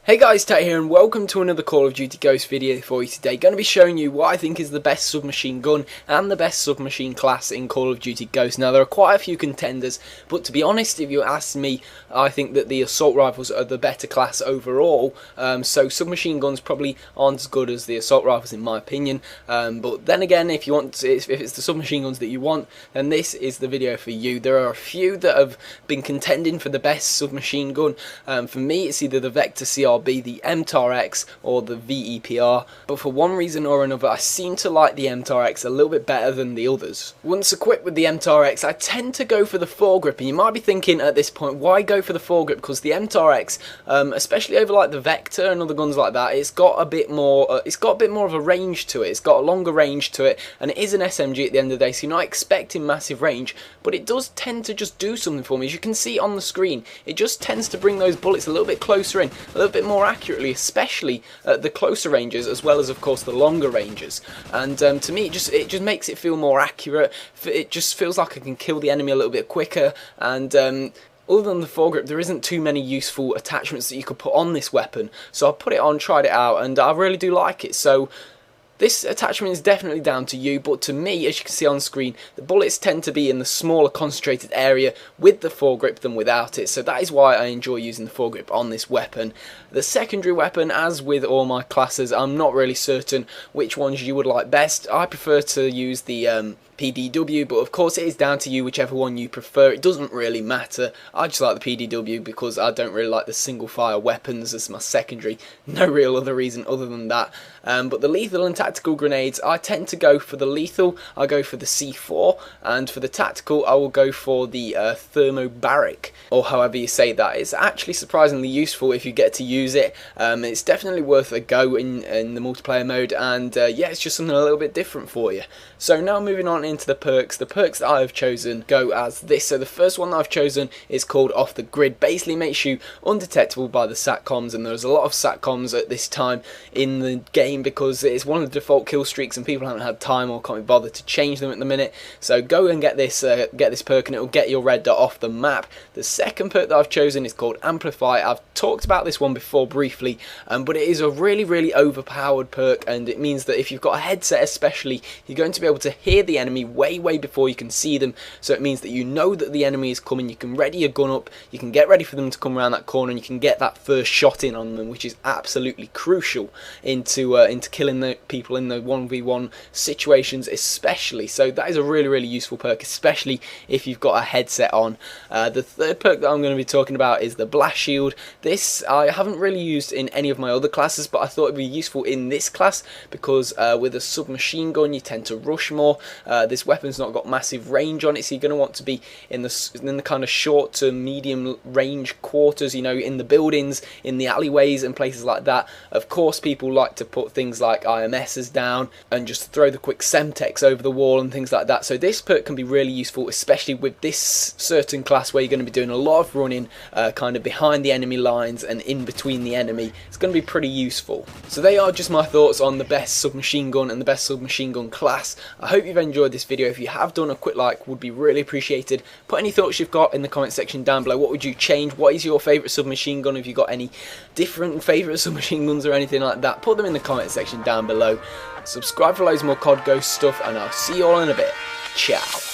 Hey guys, Tat here and welcome to another Call of Duty Ghost video for you today. Going to be showing you what I think is the best submachine gun and the best submachine class in Call of Duty Ghost. Now there are quite a few contenders, but to be honest, if you ask me, I think that the assault rifles are the better class overall. So submachine guns probably aren't as good as the assault rifles in my opinion. But then again, if it's the submachine guns that you want, then this is the video for you. There are a few that have been contending for the best submachine gun. For me, it's either the Vector CR, the MTAR-X or the VEPR, but for one reason or another I seem to like the MTAR-X a little bit better than the others. Once equipped with the MTAR-X, I tend to go for the foregrip, and you might be thinking at this point, why go for the foregrip? Because the MTAR-X, especially over like the Vector and other guns like that, it's got a bit more of a range to it. It's got a longer range to it, and it is an SMG at the end of the day, so you're not expecting massive range, but it does tend to just do something for me. As you can see on the screen, it just tends to bring those bullets a little bit closer in, a little bit more accurately, especially at the closer ranges as well as of course the longer ranges. And to me it just makes it feel more accurate. It just feels like I can kill the enemy a little bit quicker, and other than the foregrip, there isn't too many useful attachments that you could put on this weapon, so I put it on, tried it out, and I really do like it. So this attachment is definitely down to you, but to me, as you can see on screen, the bullets tend to be in the smaller concentrated area with the foregrip than without it, so that is why I enjoy using the foregrip on this weapon. The secondary weapon, as with all my classes, I'm not really certain which ones you would like best. I prefer to use the PDW, but of course it is down to you, whichever one you prefer. It doesn't really matter. I just like the PDW because I don't really like the single fire weapons as my secondary. No real other reason other than that. But the lethal and tactical grenades, I tend to go for the lethal. I go for the C4, and for the tactical I will go for the thermobaric, or however you say that. It's actually surprisingly useful if you get to use it. It's definitely worth a go in the multiplayer mode, and yeah, it's just something a little bit different for you. So now moving on into the perks. The perks that I have chosen go as this. So the first one that I've chosen is called Off the Grid. Basically makes you undetectable by the SATCOMs, and there's a lot of SATCOMs at this time in the game because it's one of the default kill streaks and people haven't had time or can't be bothered to change them at the minute. So go and get this perk and it will get your red dot off the map. The second perk that I've chosen is called Amplify. I've talked about this one before briefly, but it is a really overpowered perk, and it means that if you've got a headset especially, you're going to be able to hear the enemy way before you can see them. So it means that you know that the enemy is coming, you can ready your gun up, you can get ready for them to come around that corner, and you can get that first shot in on them, which is absolutely crucial into killing the people in the 1v1 situations especially. So that is a really useful perk, especially if you've got a headset on. The third perk that I'm going to be talking about is the Blast Shield. This I haven't really used in any of my other classes, but I thought it would be useful in this class because with a submachine gun you tend to rush more. This weapon's not got massive range on it, so you're going to want to be in the kind of short to medium range quarters, you know, in the buildings, in the alleyways and places like that. Of course people like to put things like IMSs down and just throw the quick Semtex over the wall and things like that. So this perk can be really useful, especially with this certain class where you're going to be doing a lot of running kind of behind the enemy lines and in between the enemy. It's going to be pretty useful. So they are just my thoughts on the best submachine gun and the best submachine gun class. I hope you've enjoyed this video. If you have done, a quick like would be really appreciated. Put any thoughts you've got in the comment section down below. What would you change? What is your favourite submachine gun? Have you got any different favourite submachine guns or anything like that? Put them in the comment section down below. Subscribe for loads more COD Ghost stuff, and I'll see you all in a bit. Ciao.